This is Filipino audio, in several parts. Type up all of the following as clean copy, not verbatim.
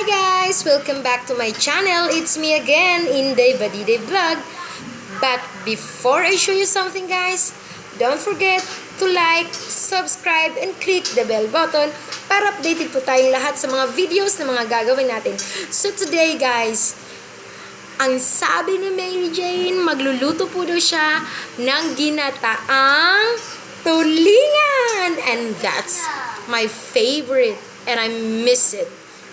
Hi guys! Welcome back to my channel. It's me again, Inday Badide Vlog. But before I show you something guys, don't forget to like, subscribe, and click the bell button para updated po tayong lahat sa mga videos na mga gagawin natin. So today guys, ang sabi ni Mary Jane, magluluto po daw siya ng ginataang tulingan. And that's my favorite. And I miss it.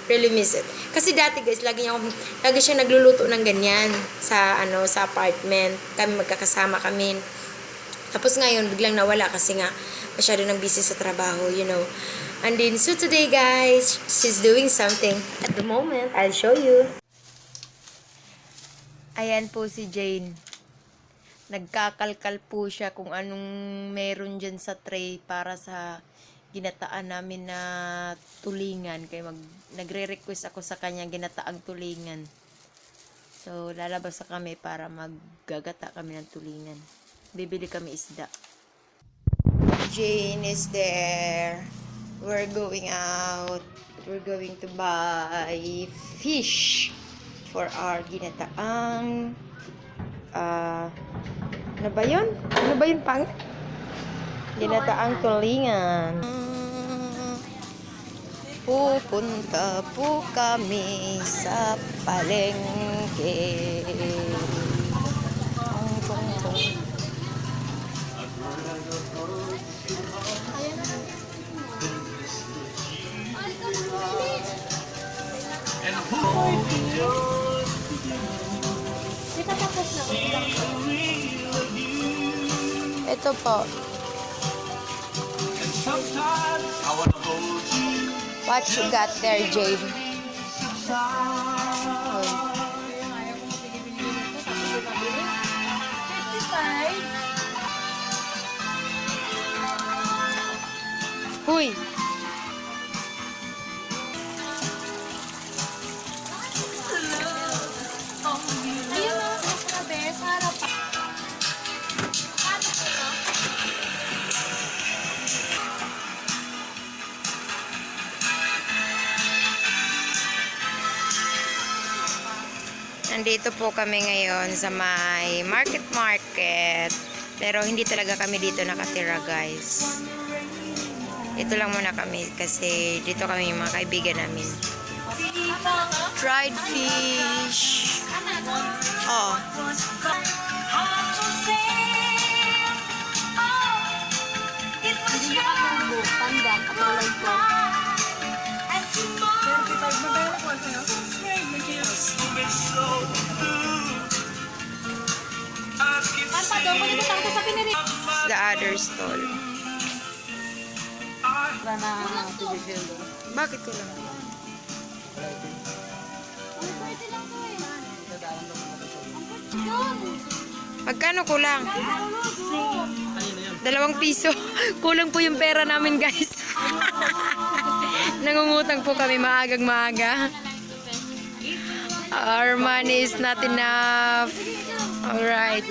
Really miss it. Kasi dati guys, lagi siya nagluluto ng ganyan sa sa apartment. Kami magkakasama kami. Tapos ngayon biglang nawala kasi nga masyado nang busy sa trabaho, you know. And then so today guys, she's doing something. At the moment, I'll show you. Ayan po si Jane. Nagkakalkal po siya kung anong meron dyan sa tray para sa ginataan namin na tulingan. Kaya nagre-request ako sa kanya ginataang tulingan. So, lalabas na kami para maggagata kami ng tulingan. Bibili kami isda. Jane is there. We're going out. We're going to buy fish for our ginataang ano ba yun? Ano ba yun pang? Ginataang tulingan. Pupunta po kami sa palengke. Ito po. What you got there, Jade? Huy! Nandito po kami ngayon sa may market. Pero hindi talaga kami dito nakatira guys. Ito lang muna kami kasi dito kami yung mga kaibigan namin. Dried fish. Oh. The other stall. Bakit ko lang? Magkano kulang? 2 piso. Kulang po yung pera namin guys. Nangungutang po kami maagang maaga. Our money is not enough. Alright.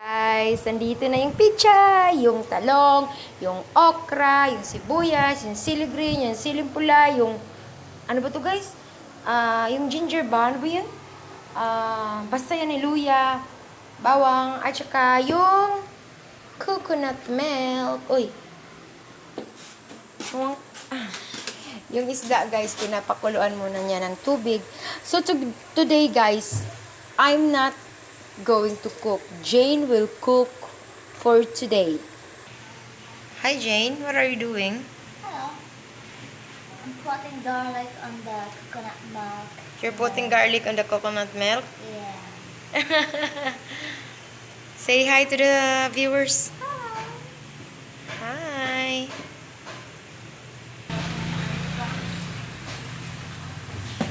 Guys, nandito na yung pizza, yung talong, yung okra, yung sibuyas, yung sili green, yung siling pula, yung ano ba to guys? Yung ginger ba? Ano ba yun? Basta yan, luya, bawang, at saka yung coconut milk. Uy. Yung isda guys, pinapakuluan muna niya ng tubig. So today guys, I'm not going to cook. Jane will cook for today. Hi Jane, what are you doing? Hello. I'm putting garlic on the coconut milk. You're putting garlic on the coconut milk? Yeah. Say hi to the viewers. Hi. Hi.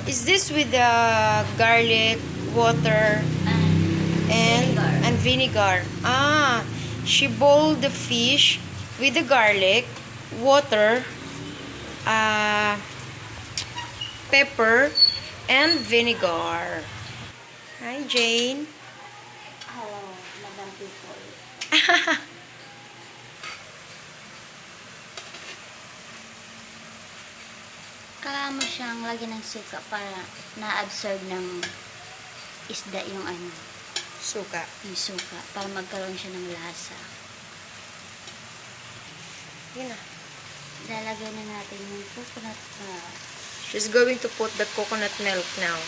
Is this with the garlic, water, and vinegar? She boiled the fish with the garlic, water, pepper, and vinegar. Hi, Jane. Hello. people. Kailangan mo siyang lagyan ng suka para na-absorb ng isda yung Suka. yung suka para magkaroon siya ng lasa. Yun na. Lalagay na natin yung coconut She's going to put the coconut milk now.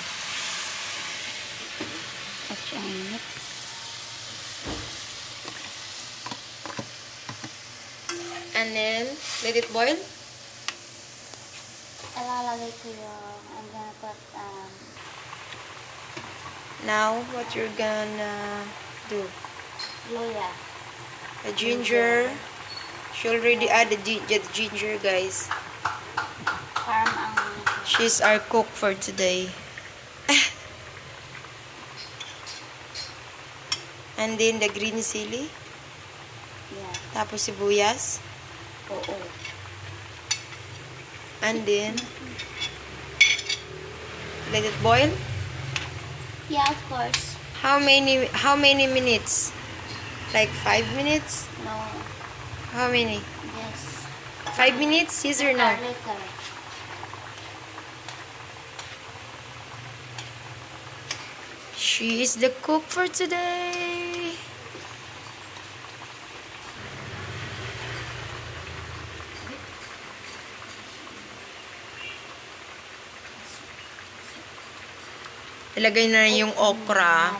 at yung init. And then, let it boil. Ilalagay ko yung I'm gonna put Now, what you're gonna do? luya. The ginger. She already added the ginger, guys. Parang She's our cook for today. And then the green chili. yeah. Tapos sibuyas. Oo. And then, let it boil. Yeah, of course. How many minutes? Like 5 minutes? No. How many? Yes. 5 minutes? Yes or no? Later. She is the cook for today. Ilagay na yung okra.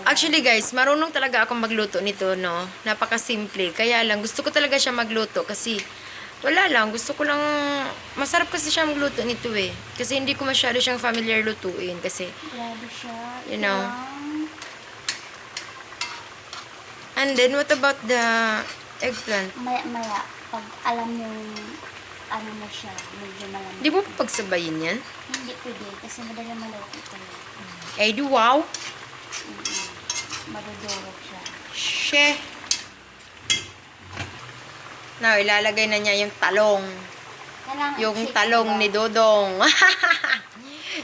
Actually guys, marunong talaga akong magluto nito, no? Napaka-simple. Kaya lang, gusto ko talaga siya magluto kasi wala lang. Gusto ko lang, masarap kasi siya magluto nito eh. Kasi hindi ko masyado siyang familiar lutuin. Kasi, Grabe siya. you know. And then, what about the eggplant? Maya, pag alam yung ano na siya, medyo malamig. Di mo pa pagsabayin yan? Hindi pwede, kasi madali maloko ko. Eh, di wow! Madudurog siya. She! Now, ilalagay na niya yung talong. Kailangan Yung shake talong mo ni lang. Dodong.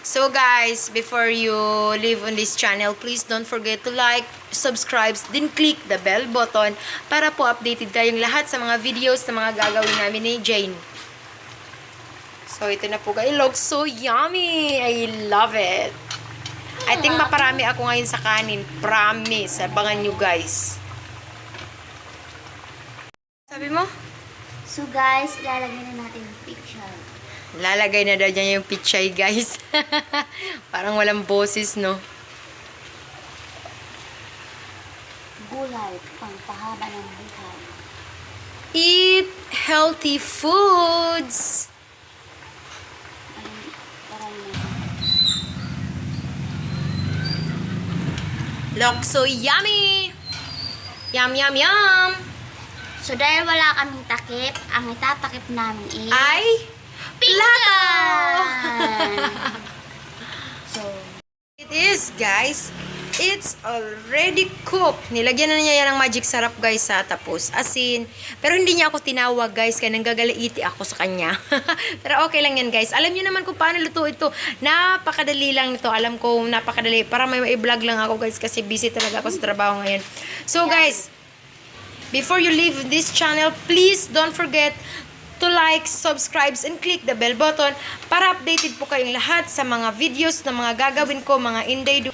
So guys, before you leave on this channel, please don't forget to like, subscribe, then click the bell button para po updated kayong lahat sa mga videos na mga gagawin namin ni Jane. So ito na po guys. It looks so yummy. I love it. I think maparami ako ngayon sa kanin. Promise. Abangan nyo guys. Sabi mo? So guys, lalagyan na natin yung picture. Lalagay na daw niya yung pichay, guys. Parang walang boses, no? Gulay, pangpahaba ng buhay. Eat healthy foods. Parang Looks so yummy. Yum, yum, yum. So dahil wala kaming takip, ang itatakip namin is Ay, pinggan! So, it is, guys. It's already cooked. Nilagyan na niya yan ng magic sarap, guys, sa tapos asin. Pero hindi niya ako tinawag, guys, kaya nanggagalaiti ako sa kanya. Pero okay lang yan, guys. Alam niyo naman kung paano luto ito. Napakadali lang nito. Alam ko, napakadali. Para may i-vlog lang ako, guys, kasi busy talaga ako sa trabaho ngayon. So, guys, before you leave this channel, please don't forget to like, subscribe, and click the bell button para updated po kayong lahat sa mga videos na mga gagawin ko, mga inday do.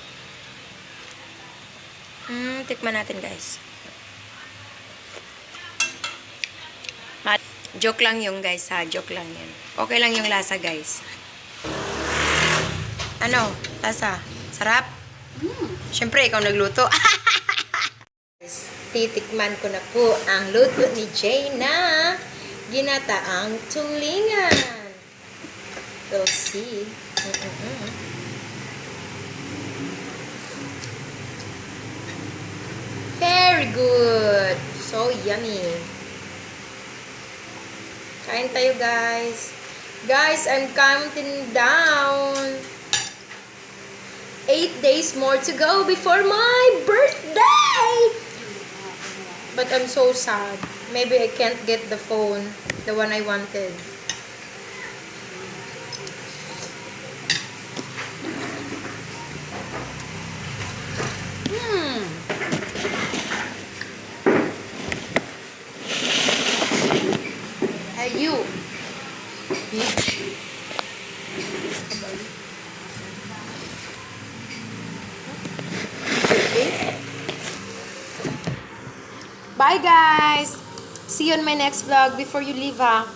Tikman natin, guys. Joke lang yung guys, ha? Joke lang yan. Okay lang yung lasa, guys. Ano? Lasa? Sarap? Siyempre, ikaw nagluto. Titikman ko na po ang luto ni Jay na ginataang tulingan. We'll see. Very good. So yummy. Kain tayo, guys. Guys, I'm counting down. 8 days more to go before my birthday. But I'm so sad. Maybe I can't get the phone, the one I wanted. Bye guys! See you on my next vlog. Before you leave ha,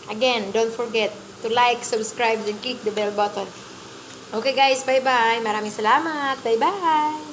again, don't forget to like, subscribe, and click the bell button. Okay guys, bye bye. Maraming salamat. Bye bye.